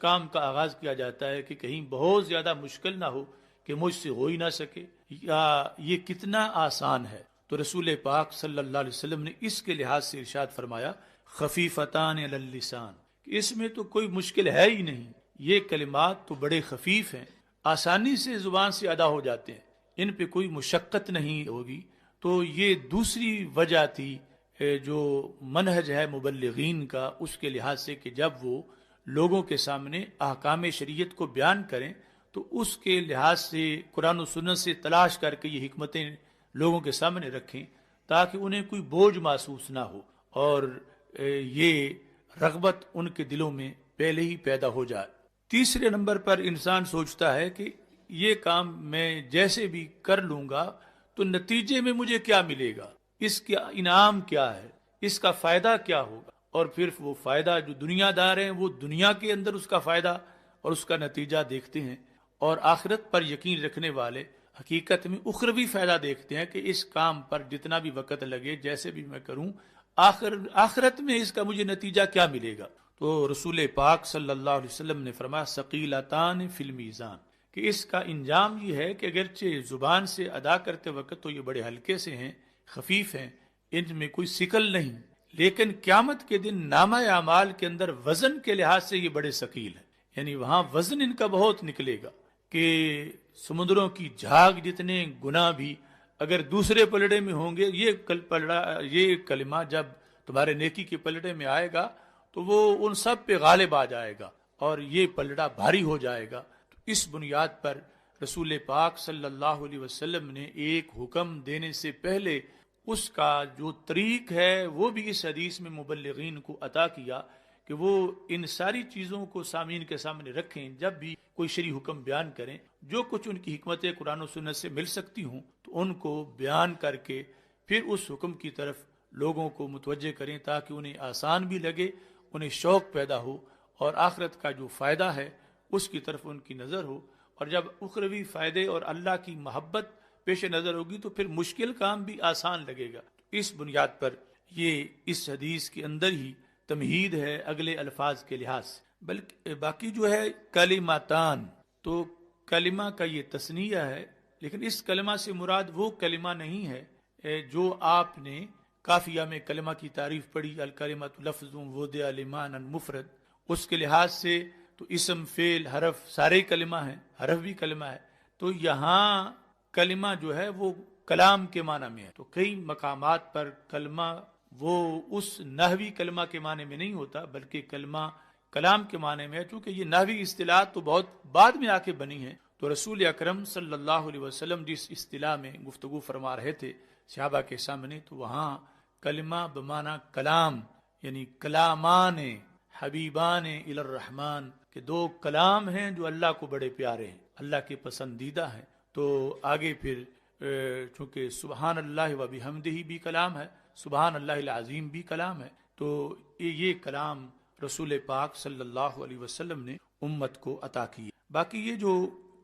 کام کا آغاز کیا جاتا ہے کہ کہیں بہت زیادہ مشکل نہ ہو کہ مجھ سے ہو ہی نہ سکے، یا یہ کتنا آسان ہے۔ تو رسول پاک صلی اللہ علیہ وسلم نے اس کے لحاظ سے ارشاد فرمایا خفیفتان علی اللسان، کہ اس میں تو کوئی مشکل ہے ہی نہیں، یہ کلمات تو بڑے خفیف ہیں، آسانی سے زبان سے ادا ہو جاتے ہیں، ان پہ کوئی مشقت نہیں ہوگی۔ تو یہ دوسری وجہ تھی جو منہج ہے مبلغین کا، اس کے لحاظ سے کہ جب وہ لوگوں کے سامنے احکام شریعت کو بیان کریں تو اس کے لحاظ سے قرآن و سنت سے تلاش کر کے یہ حکمتیں لوگوں کے سامنے رکھیں تاکہ انہیں کوئی بوجھ محسوس نہ ہو، اور یہ رغبت ان کے دلوں میں پہلے ہی پیدا ہو جائے۔ تیسرے نمبر پر انسان سوچتا ہے کہ یہ کام میں جیسے بھی کر لوں گا تو نتیجے میں مجھے کیا ملے گا، اس کا انعام کیا ہے، اس کا فائدہ کیا ہوگا، اور پھر وہ فائدہ جو دنیا دار ہیں وہ دنیا کے اندر اس کا فائدہ اور اس کا نتیجہ دیکھتے ہیں، اور آخرت پر یقین رکھنے والے حقیقت میں اخروی فائدہ دیکھتے ہیں کہ اس کام پر جتنا بھی وقت لگے، جیسے بھی میں کروں، آخرت میں اس کا مجھے نتیجہ کیا ملے گا۔ تو رسول پاک صلی اللہ علیہ وسلم نے فرمایا ثقیلتان فی المیزان، کہ اس کا انجام یہ ہے کہ اگرچہ زبان سے ادا کرتے وقت تو یہ بڑے ہلکے سے ہیں، خفیف ہیں، ان میں کوئی ثقل نہیں، لیکن قیامت کے دن نامہ اعمال کے اندر وزن کے لحاظ سے یہ بڑے ثقیل ہیں، یعنی وہاں وزن ان کا بہت نکلے گا کہ سمندروں کی جھاگ جتنے گناہ بھی اگر دوسرے پلڑے میں ہوں گے، یہ کلمہ جب تمہارے نیکی کے پلڑے میں آئے گا تو وہ ان سب پہ غالب آ جائے گا اور یہ پلڑا بھاری ہو جائے گا۔ تو اس بنیاد پر رسول پاک صلی اللہ علیہ وسلم نے ایک حکم دینے سے پہلے اس کا جو طریق ہے وہ بھی اس حدیث میں مبلغین کو عطا کیا کہ وہ ان ساری چیزوں کو سامعین کے سامنے رکھیں، جب بھی کوئی شرعی حکم بیان کریں، جو کچھ ان کی حکمتیں قرآن و سنت سے مل سکتی ہوں تو ان کو بیان کر کے پھر اس حکم کی طرف لوگوں کو متوجہ کریں تاکہ انہیں آسان بھی لگے، انہیں شوق پیدا ہو، اور آخرت کا جو فائدہ ہے اس کی طرف ان کی نظر ہو، اور جب اخروی فائدے اور اللہ کی محبت پیش نظر ہوگی تو پھر مشکل کام بھی آسان لگے گا۔ اس بنیاد پر یہ اس حدیث کے اندر ہی تمہید ہے اگلے الفاظ کے لحاظ سے۔ بلکہ باقی جو ہے کلماتان، تو کلمہ کا یہ تثنیہ ہے، لیکن اس کلمہ سے مراد وہ کلمہ نہیں ہے جو آپ نے قافیہ میں کلمہ کی تعریف پڑھی، الکلمۃ لفظ وضع لمعنی مفرد، اس کے لحاظ سے تو اسم فعل حرف سارے کلمہ ہیں، حرف بھی کلمہ ہے، تو یہاں کلمہ جو ہے وہ کلام کے معنی میں ہے۔ تو کئی مقامات پر کلمہ وہ اس نحوی کلمہ کے معنی میں نہیں ہوتا بلکہ کلمہ کلام کے معنی میں ہے، چونکہ یہ نحوی اصطلاح تو بہت بعد میں آ کے بنی ہیں۔ تو رسول اکرم صلی اللہ علیہ وسلم جس اصطلاح میں گفتگو فرما رہے تھے صحابہ کے سامنے، تو وہاں کلمہ بمعنی کلام، یعنی کلامان حبیبان الی الرحمن، کہ دو کلام ہیں جو اللہ کو بڑے پیارے ہیں، اللہ کے پسندیدہ ہیں۔ تو آگے پھر چونکہ سبحان اللہ و بحمدہ بھی کلام ہے، سبحان اللہ العظیم بھی کلام ہے، تو یہ کلام رسول پاک صلی اللہ علیہ وسلم نے امت کو عطا کی۔ باقی یہ جو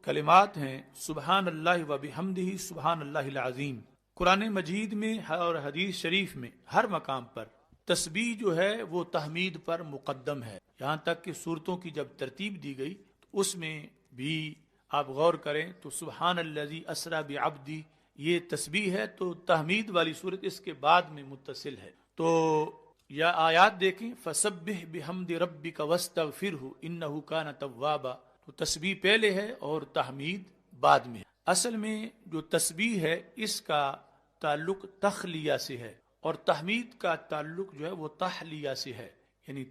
کلمات ہیں سبحان اللہ و بحمدہ، سبحان اللہ العظیم، قرآن مجید میں اور حدیث شریف میں ہر مقام پر تسبیح جو ہے وہ تحمید پر مقدم ہے، یہاں تک کہ سورتوں کی جب ترتیب دی گئی تو اس میں بھی آپ غور کریں تو سبحان الذی اسری بعبدی یہ تسبیح ہے، تو تحمید والی صورت اس کے بعد میں متصل ہے۔ تو یا آیات دیکھیں فسبح بحمد ربک واستغفرہ انہ کان توابا، تو تسبیح پہلے ہے اور تحمید بعد میں ہے۔ اصل میں جو تسبیح ہے اس کا تعلق تخلیہ سے ہے، اور تحمید کا تعلق جو ہے وہ تحلیہ سے ہے، یعنی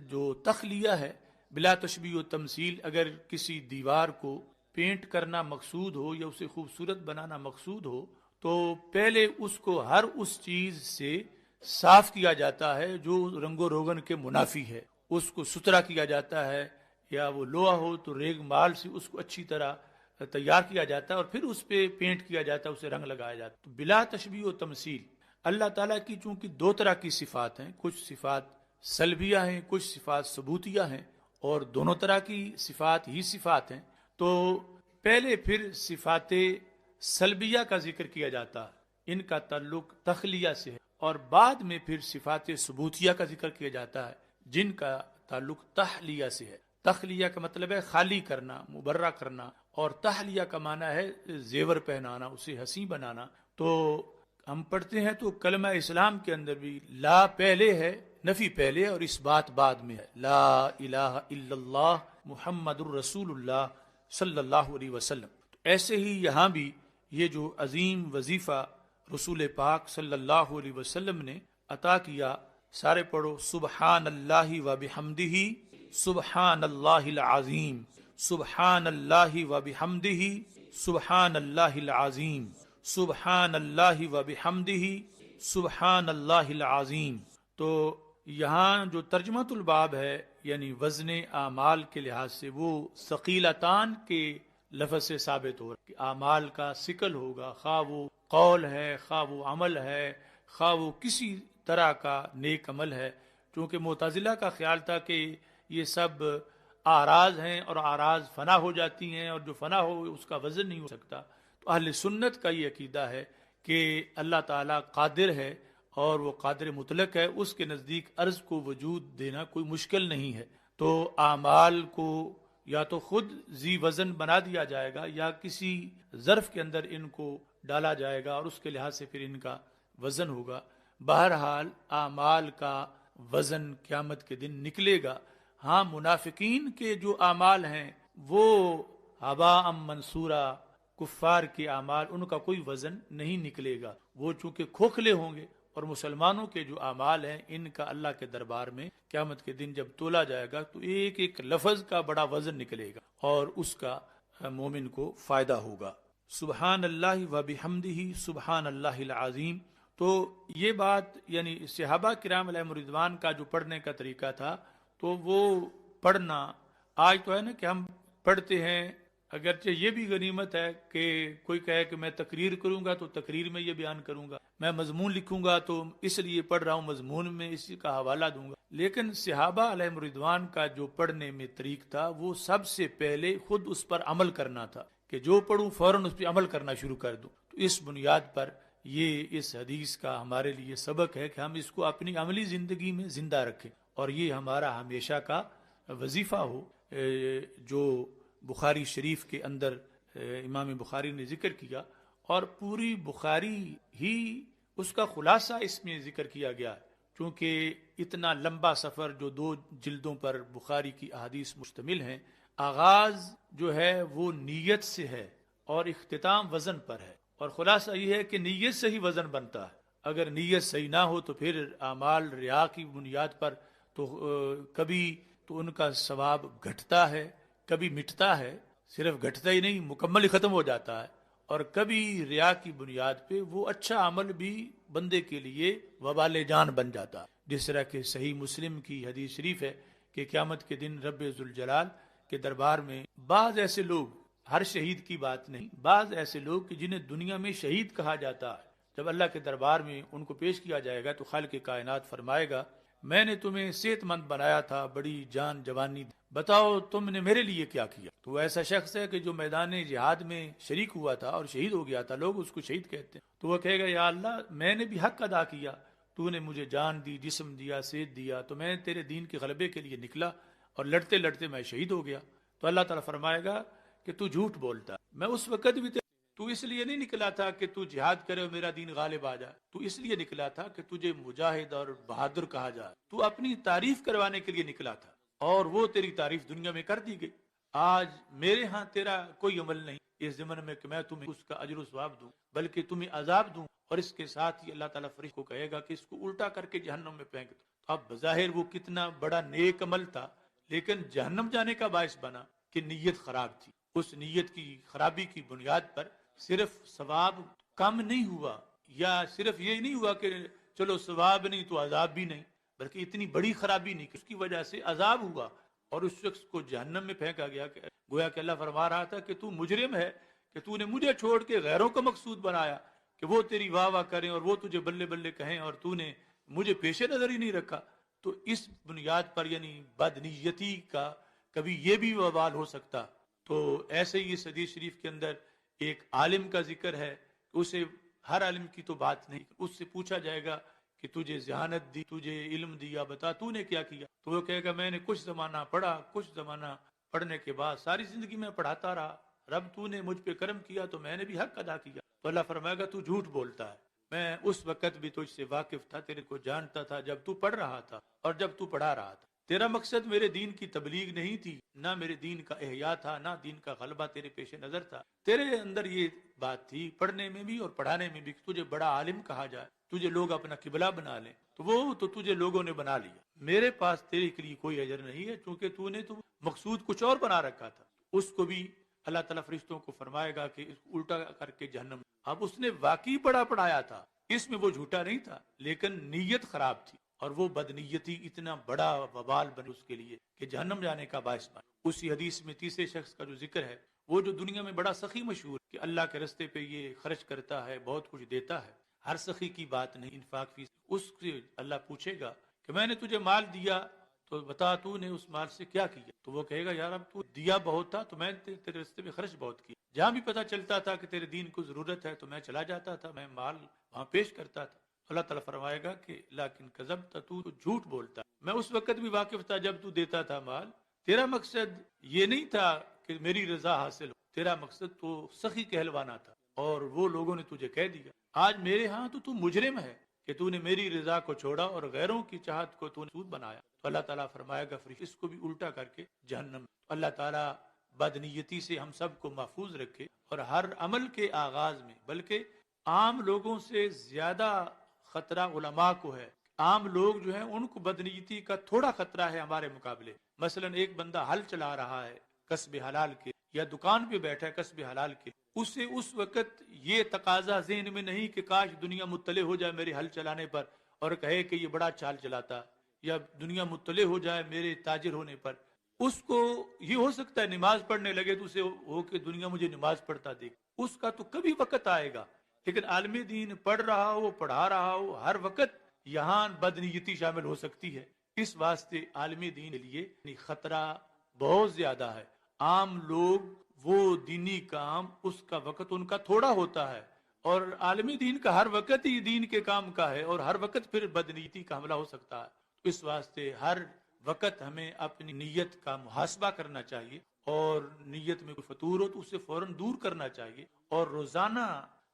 جو تخلیہ ہے بلا تشبیہ و تمثیل، اگر کسی دیوار کو پینٹ کرنا مقصود ہو یا اسے خوبصورت بنانا مقصود ہو تو پہلے اس کو ہر اس چیز سے صاف کیا جاتا ہے جو رنگ و روغن کے منافی ہے، اس کو ستھرا کیا جاتا ہے، یا وہ لوہا ہو تو ریگ مال سے اس کو اچھی طرح تیار کیا جاتا ہے اور پھر اس پہ پینٹ کیا جاتا ہے، اسے رنگ لگایا جاتا ہے۔ تو بلا تشبیہ و تمثیل اللہ تعالیٰ کی چونکہ دو طرح کی صفات ہیں، کچھ صفات سلبیہ ہیں، کچھ صفات ثبوتیہ ہیں، اور دونوں طرح کی صفات ہی صفات ہیں، تو پہلے پھر صفات سلبیہ کا ذکر کیا جاتا ہے، ان کا تعلق تخلیہ سے ہے، اور بعد میں پھر صفات ثبوتیہ کا ذکر کیا جاتا ہے جن کا تعلق تحلیہ سے ہے۔ تخلیہ کا مطلب ہے خالی کرنا، مبرہ کرنا، اور تحلیہ کا معنی ہے زیور پہنانا، اسے حسین بنانا۔ تو ہم پڑھتے ہیں تو کلمہ اسلام کے اندر بھی لا پہلے ہے، نفی پہلے، اور اس بات بعد میں ہے، لا الہ الا اللہ محمد الرسول اللہ صلی اللہ علیہ وسلم۔ تو ایسے ہی یہاں بھی یہ جو عظیم وظیفہ رسول پاک صلی اللہ علیہ وسلم نے عطا کیا، سارے پڑھو، سبحان اللہ و بحمدہ، سبحان اللہ العظیم، سبحان اللہ و بحمدہ، سبحان اللہ العظیم، سبحان اللہ و بحمدہ، سبحان اللہ العظیم۔ تو یہاں جو ترجمۃ الباب ہے، یعنی وزن اعمال کے لحاظ سے وہ ثقیلتان کے لفظ سے ثابت ہو رہا ہے کہ اعمال کا ثقل ہوگا، خواہ وہ قول ہے، خواہ وہ عمل ہے، خواہ وہ کسی طرح کا نیک عمل ہے۔ چونکہ معتزلہ کا خیال تھا کہ یہ سب اعراض ہیں اور اعراض فنا ہو جاتی ہیں، اور جو فنا ہو اس کا وزن نہیں ہو سکتا۔ تو اہل سنت کا یہ عقیدہ ہے کہ اللہ تعالیٰ قادر ہے اور وہ قادر مطلق ہے، اس کے نزدیک عرض کو وجود دینا کوئی مشکل نہیں ہے۔ تو اعمال کو یا تو خود ذی وزن بنا دیا جائے گا یا کسی ظرف کے اندر ان کو ڈالا جائے گا اور اس کے لحاظ سے پھر ان کا وزن ہوگا۔ بہرحال اعمال کا وزن قیامت کے دن نکلے گا۔ ہاں، منافقین کے جو اعمال ہیں وہ ہباء منصورا، کفار کے اعمال ان کا کوئی وزن نہیں نکلے گا، وہ چونکہ کھوکھلے ہوں گے، اور مسلمانوں کے جو اعمال ہیں ان کا اللہ کے دربار میں قیامت کے دن جب تولا جائے گا تو ایک ایک لفظ کا بڑا وزن نکلے گا اور اس کا مومن کو فائدہ ہوگا۔ سبحان اللہ و بحمدہ، سبحان اللہ العظیم۔ تو یہ بات یعنی صحابہ کرام علیہم رضوان کا جو پڑھنے کا طریقہ تھا، تو وہ پڑھنا آج تو ہے نا کہ ہم پڑھتے ہیں، اگرچہ یہ بھی غنیمت ہے کہ کوئی کہے کہ میں تقریر کروں گا تو تقریر میں یہ بیان کروں گا، میں مضمون لکھوں گا تو اس لیے پڑھ رہا ہوں، مضمون میں اسی کا حوالہ دوں گا۔ لیکن صحابہ علیہم رضوان کا جو پڑھنے میں طریق تھا وہ سب سے پہلے خود اس پر عمل کرنا تھا، کہ جو پڑھوں فوراً اس پہ عمل کرنا شروع کر دوں۔ تو اس بنیاد پر یہ اس حدیث کا ہمارے لیے سبق ہے کہ ہم اس کو اپنی عملی زندگی میں زندہ رکھیں، اور یہ ہمارا ہمیشہ کا وظیفہ ہو۔ جو بخاری شریف کے اندر امام بخاری نے ذکر کیا، اور پوری بخاری ہی اس کا خلاصہ اس میں ذکر کیا گیا ہے، چونکہ اتنا لمبا سفر جو 2 جلدوں پر بخاری کی احادیث مشتمل ہیں، آغاز جو ہے وہ نیت سے ہے اور اختتام وزن پر ہے، اور خلاصہ یہ ہے کہ نیت سے ہی وزن بنتا ہے۔ اگر نیت صحیح نہ ہو تو پھر اعمال ریا کی بنیاد پر تو کبھی تو ان کا ثواب گھٹتا ہے، کبھی مٹتا ہے، صرف گھٹتا ہی نہیں مکمل ہی ختم ہو جاتا ہے، اور کبھی ریا کی بنیاد پہ وہ اچھا عمل بھی بندے کے لیے وبال جان بن جاتا ہے۔ جس طرح کہ صحیح مسلم کی حدیث شریف ہے کہ قیامت کے دن رب ذوالجلال کے دربار میں بعض ایسے لوگ، ہر شہید کی بات نہیں، بعض ایسے لوگ کہ جنہیں دنیا میں شہید کہا جاتا ہے، جب اللہ کے دربار میں ان کو پیش کیا جائے گا تو خالق کائنات فرمائے گا میں نے تمہیں صحت مند بنایا تھا، بڑی جان جوانی، بتاؤ تم نے میرے لیے کیا کیا؟ تو وہ ایسا شخص ہے کہ جو میدان جہاد میں شریک ہوا تھا اور شہید ہو گیا تھا، لوگ اس کو شہید کہتے ہیں، تو وہ کہے گا یا اللہ میں نے بھی حق ادا کیا، تو نے مجھے جان دی، جسم دیا، صحت دیا، تو میں تیرے دین کے غلبے کے لیے نکلا اور لڑتے لڑتے میں شہید ہو گیا۔ تو اللہ تعالیٰ فرمائے گا کہ تو جھوٹ بولتا، میں اس وقت بھی تو اس لیے نہیں نکلا تھا کہ تو جہاد کرے اور میرا دین غالب آ جائے، تو اس لیے نکلا تھا کہ تجھے مجاہد اور بہادر کہا جائے، تو اپنی تعریف کروانے کے لیے نکلا تھا، اور وہ تیری تعریف دنیا میں کر دی گئی۔ آج میرے ہاں تیرا کوئی عمل نہیں اس زمن میں کہ میں تمہیں اس کا اجر و ثواب دوں، بلکہ تمہیں عذاب دوں، اور اس کے ساتھ ہی اللہ تعالیٰ فرشتوں کو کہے گا کہ اس کو الٹا کر کے جہنم میں پھینک دو۔ اب بظاہر وہ کتنا بڑا نیک عمل تھا، لیکن جہنم جانے کا باعث بنا کہ نیت خراب تھی۔ اس نیت کی خرابی کی بنیاد پر صرف ثواب کم نہیں ہوا، یا صرف یہ نہیں ہوا کہ چلو ثواب نہیں تو عذاب بھی نہیں، بلکہ اتنی بڑی خرابی نہیں کہ اس کی وجہ سے عذاب ہوا اور اس شخص کو جہنم میں پھینکا گیا۔ گویا کہ اللہ فرما رہا تھا کہ تو مجرم ہے کہ تو نے مجھے چھوڑ کے غیروں کا مقصود بنایا کہ وہ تیری واہ واہ کریں اور وہ تجھے بلے بلے کہیں، اور تو نے مجھے پیش نظر ہی نہیں رکھا۔ تو اس بنیاد پر یعنی بدنیتی کا کبھی یہ بھی وبال ہو سکتا۔ تو ایسے ہی اس حدیث شریف کے اندر ایک عالم کا ذکر ہے، اسے ہر عالم کی تو بات نہیں، اس سے پوچھا جائے گا کہ تجھے ذہانت دی، تجھے علم دیا، بتا تو نے کیا کیا؟ تو وہ کہے گا میں نے کچھ زمانہ پڑھا، کچھ زمانہ پڑھنے کے بعد ساری زندگی میں پڑھاتا رہا، رب تو نے مجھ پہ کرم کیا تو میں نے بھی حق ادا کیا۔ تو اللہ فرمائے گا تو جھوٹ بولتا ہے، میں اس وقت بھی تجھ سے واقف تھا، تیرے کو جانتا تھا جب تو پڑھ رہا تھا اور جب تو پڑھا رہا تھا۔ تیرا مقصد میرے دین کی تبلیغ نہیں تھی، نہ میرے دین کا احیاء تھا، نہ دین کا غلبہ تیرے پیش نظر تھا۔ تیرے اندر یہ بات تھی پڑھنے میں بھی اور پڑھانے میں بھی کہ تجھے بڑا عالم کہا جائے، تجھے لوگ اپنا قبلہ بنا لیں، تو وہ تو تجھے لوگوں نے بنا لیا، میرے پاس تیرے کے لیے کوئی اجر نہیں ہے، چونکہ تو نے تو مقصود کچھ اور بنا رکھا تھا۔ اس کو بھی اللہ تعالیٰ فرشتوں کو فرمائے گا کہ اس کو الٹا کر کے جہنم۔ اب اس نے واقعی بڑا پڑھایا تھا، اس میں وہ جھوٹا نہیں تھا، لیکن نیت خراب تھی، اور وہ بدنیتی اتنا بڑا وبال بن اس کے لیے کہ جہنم جانے کا باعث بن۔ اسی حدیث میں تیسرے شخص کا جو ذکر ہے، وہ جو دنیا میں بڑا سخی مشہور کہ اللہ کے رستے پہ یہ خرچ کرتا ہے، بہت کچھ دیتا ہے، ہر سخی کی بات نہیں انفاق فی، اس سے اللہ پوچھے گا کہ میں نے تجھے مال دیا تو بتا تو نے اس مال سے کیا کیا؟ تو وہ کہے گا یار اب تو دیا بہت تھا تو میں تیرے رستے پہ خرچ بہت کیا، جہاں بھی پتہ چلتا تھا کہ تیرے دین کو ضرورت ہے تو میں چلا جاتا تھا، میں مال وہاں پیش کرتا تھا۔ اللہ تعالیٰ فرمائے گا کہ لیکن کذبت، تو جھوٹ بولتا، میں اس وقت بھی واقف تھا جب تو دیتا تھا مال، تیرا مقصد یہ نہیں تھا کہ میری رضا حاصل ہو، تیرا مقصد تو سخی کہلوانا تھا، اور وہ لوگوں نے تجھے کہہ دیا آج میرے ہاں تو مجرم ہے کہ تو نے میری رضا کو چھوڑا اور غیروں کی چاہت کو تو نے سود بنایا۔ تو اللہ تعالیٰ فرمائے گا فرشتے اس کو بھی الٹا کر کے جہنم۔ اللہ تعالیٰ بدنیتی سے ہم سب کو محفوظ رکھے، اور ہر عمل کے آغاز میں، بلکہ عام لوگوں سے زیادہ خطرہ علماء کو ہے، عام لوگ جو ہیں ان کو بدنیتی کا تھوڑا خطرہ ہے ہمارے مقابلے۔ مثلا ایک بندہ ہل چلا رہا ہے کسب حلال کے، یا دکان پہ بیٹھا ہے کسب حلال کے، اسے اس وقت یہ تقاضا ذہن میں نہیں کہ کاش دنیا مطلع ہو جائے میرے ہل چلانے پر اور کہے کہ یہ بڑا چال چلاتا، یا دنیا مطلع ہو جائے میرے تاجر ہونے پر۔ اس کو یہ ہو سکتا ہے نماز پڑھنے لگے تو اسے ہو کہ دنیا مجھے نماز پڑھتا دیکھ، اس کا تو کبھی وقت آئے گا، لیکن عالم دین پڑھ رہا ہو، پڑھا رہا ہو، ہر وقت یہاں بدنیتی شامل ہو سکتی ہے۔ اس واسطے عالم دین کے لیے خطرہ بہت زیادہ ہے۔ عام لوگ وہ دینی کام، اس کا وقت ان کا تھوڑا ہوتا ہے، اور عالم دین کا ہر وقت ہی دین کے کام کا ہے، اور ہر وقت پھر بدنیتی کا حملہ ہو سکتا ہے۔ اس واسطے ہر وقت ہمیں اپنی نیت کا محاسبہ کرنا چاہیے، اور نیت میں کوئی فطور ہو تو اسے فوراً دور کرنا چاہیے، اور روزانہ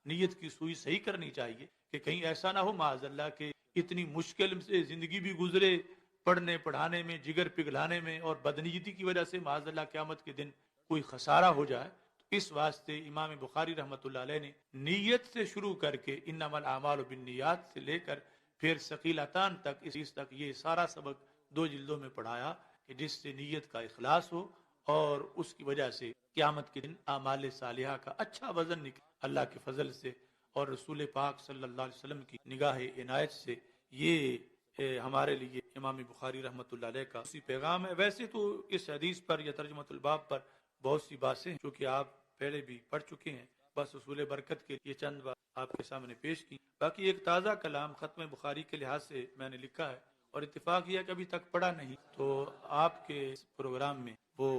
نیت کی سوئی صحیح کرنی چاہیے کہ کہیں ایسا نہ ہو معاذ اللہ کہ اتنی مشکل سے زندگی بھی گزرے پڑھنے پڑھانے میں، جگر پگھلانے میں، اور بدنیتی کی وجہ سے معاذ اللہ قیامت کے دن کوئی خسارہ ہو جائے۔ اس واسطے امام بخاری رحمۃ اللہ علیہ نے نیت سے شروع کر کے انما الاعمال بالنیات سے لے کر پھر ثقیلتان تک، اس تک یہ سارا سبق 2 جلدوں میں پڑھایا کہ جس سے نیت کا اخلاص ہو، اور اس کی وجہ سے قیامت کے دن اعمال صالحہ کا اچھا وزن نکلے اللہ کے فضل سے اور رسول پاک صلی اللہ علیہ وسلم کی نگاہ عنایت سے۔ یہ ہمارے لیے امام بخاری رحمۃ اللہ علیہ کا اسی پیغام ہے۔ ویسے تو اس حدیث پر یا ترجمۃ الباب پر بہت سی باتیں جو کہ آپ پہلے بھی پڑھ چکے ہیں، بس اصول برکت کے یہ چند بات آپ کے سامنے پیش کی۔ باقی ایک تازہ کلام ختم بخاری کے لحاظ سے میں نے لکھا ہے، اور اتفاق یہ کہ ابھی تک پڑھا نہیں، تو آپ کے پروگرام میں وہ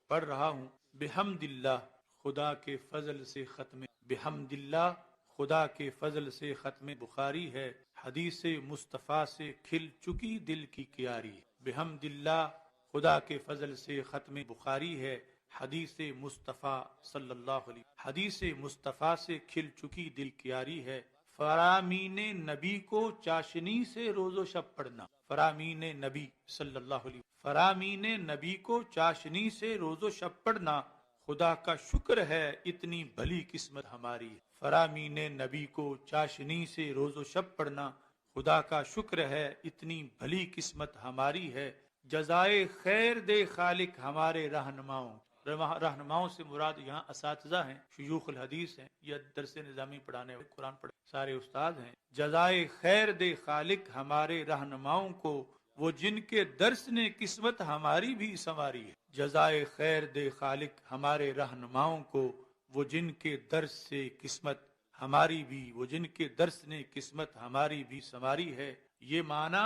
پڑھ رہا ہوں۔ بحمد اللہ، خدا کے فضل سے ختم، بحمد اللہ خدا کے فضل سے ختم بخاری ہے، حدیث مصطفیٰ سے کھل چکی دل کی کیاری۔ بحمد اللہ خدا کے فضل سے ختم بخاری ہے، حدیث مصطفیٰ صلی اللہ علیہ، حدیث مصطفیٰ سے کھل چکی دل کیاری ہے۔ فرامین نبی کو چاشنی سے روز و شب پڑھنا، فرامین نبی صلی اللہ علیہ، فرامین نبی کو چاشنی سے روز و شب پڑھنا، خدا کا شکر ہے اتنی بھلی قسمت ہماری ہے۔ فرامین نبی کو چاشنی سے روز و شب پڑھنا، خدا کا شکر ہے اتنی بھلی قسمت ہماری ہے۔ جزائے خیر دے خالق ہمارے رہنماؤں، رہنماؤں سے مراد یہاں اساتذہ ہیں، شیوخ الحدیث ہیں، یا درس نظامی پڑھانے والے، قرآن پڑھانے سارے استاد ہیں۔ جزائے خیر دے خالق ہمارے رہنماؤں کو، وہ جن کے درس نے قسمت ہماری بھی سنواری ہے۔ جزائے خیر دے خالق ہمارے رہنماؤں کو، وہ جن کے درس سے قسمت ہماری بھی، وہ جن کے درس نے قسمت ہماری بھی سنواری ہے۔ یہ معنی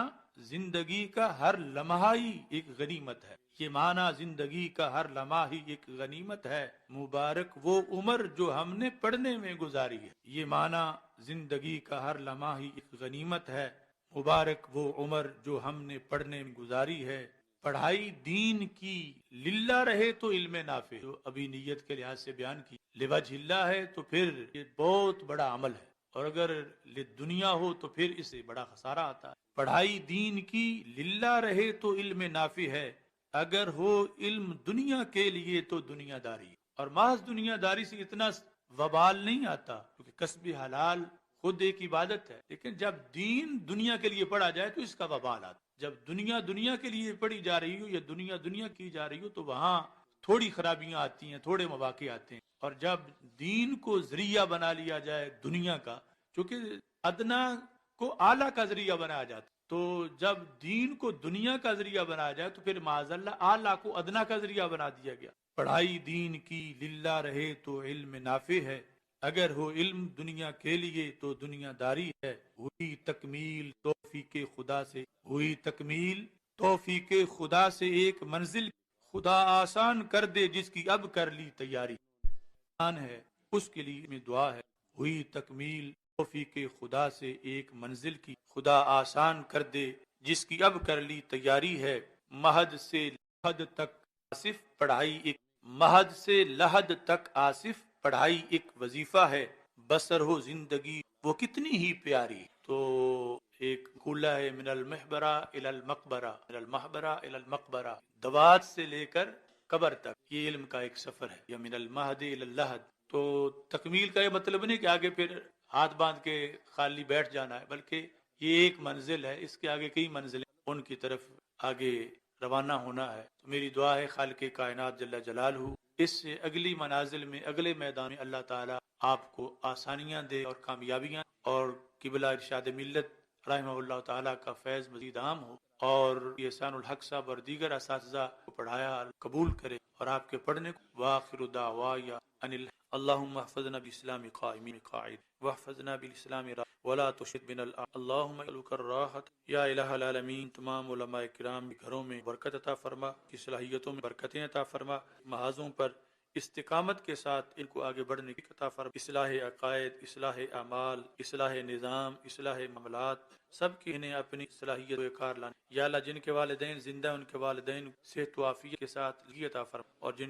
زندگی کا ہر لمحہ ہی ایک غنیمت ہے، یہ معنی زندگی کا ہر لمحہ ہی ایک غنیمت ہے، مبارک وہ عمر جو ہم نے پڑھنے میں گزاری ہے۔ یہ معنی زندگی کا ہر لمحہ ہی ایک غنیمت ہے، مبارک وہ عمر جو ہم نے پڑھنے میں گزاری ہے، پڑھائی دین کی للہ رہے تو علم نافع، جو ابھی نیت کے لحاظ سے بیان کی، لوجہ اللہ ہے تو پھر یہ بہت بڑا عمل ہے، اور اگر دنیا ہو تو پھر اس سے بڑا خسارہ آتا ہے۔ پڑھائی دین کی للہ رہے تو علم نافع ہے، اگر ہو علم دنیا کے لیے تو دنیا داری، اور محض دنیا داری سے اتنا وبال نہیں آتا، کیونکہ کسب حلال خود ایک عبادت ہے، لیکن جب دین دنیا کے لیے پڑھا جائے تو اس کا وبال آتا۔ جب دنیا کے لیے پڑھی جا رہی ہو یا دنیا کی جا رہی ہو تو وہاں تھوڑی خرابیاں آتی ہیں، تھوڑے مواقع آتے ہیں، اور جب دین کو ذریعہ بنا لیا جائے دنیا کا، چونکہ ادنا کو اعلیٰ کا ذریعہ بنایا جاتا، تو جب دین کو دنیا کا ذریعہ بنایا جائے تو پھر معاذ اللہ اعلیٰ کو ادنا کا ذریعہ بنا دیا گیا۔ پڑھائی دین کی للہ رہے تو علم نافع ہے، اگر ہو علم دنیا کے لیے تو دنیا داری ہے، ہوئی تکمیل توفیق خدا سے، ہوئی تکمیل توفیق خدا سے ایک منزل، خدا آسان کر دے جس کی اب کر لی تیاری، آسان ہے اس کے لیے میں دعا ہے، ہوئی تکمیل توفیق خدا سے ایک منزل کی، خدا آسان کر دے جس کی اب کر لی تیاری ہے، مہد سے لحد تک آصف پڑھائی ایک، مہد سے لحد تک آصف پڑھائی ایک وظیفہ ہے، بسر ہو زندگی وہ کتنی ہی پیاری، تو ایک کھلا ہے من المحبرہ الی المقبرہ، من المحبرہ الی المقبرہ، دوات سے لے کر قبر تک یہ علم کا ایک سفر ہے، یا من المہد الی اللحد۔ تو تکمیل کا یہ مطلب نہیں کہ آگے پھر ہاتھ باندھ کے خالی بیٹھ جانا ہے، بلکہ یہ ایک منزل ہے، اس کے آگے کئی منزلیں، ان کی طرف آگے روانہ ہونا ہے۔ تو میری دعا ہے خالق کائنات جل جلالہ اس سے اگلی منازل میں، اگلے میدان میں اللہ تعالیٰ آپ کو آسانیاں دے اور کامیابیاں، اور قبلہ ارشاد ملت رحمہ اللہ تعالیٰ کا فیض مزید عام ہو، اور احسان الحق صاحب اور دیگر اساتذہ کو پڑھایا قبول کرے، اور آپ کے پڑھنے کو وآخر دعوایا ان اللہم احفظنا بالاسلام قائمین قاعد واحفظنا بالاسلام ولا تشد بنا اللہم اسألک الراحت، یا الہ العالمین تمام علماء کرام کے گھروں میں برکت عطا فرما، کی صلاحیتوں میں برکتیں عطا فرما، محاذوں پر استقامت کے ساتھ ان کو آگے بڑھنے کی عطا فرما، اصلاح عقائد، اصلاح اعمال، اصلاح نظام، اصلاح معاملات، سب کی انہیں اپنی صلاحیت و کار لانے، یا اللہ جن کے والدین زندہ ان کے والدین صحت و عافیت کے ساتھ عطا فرما، اور جن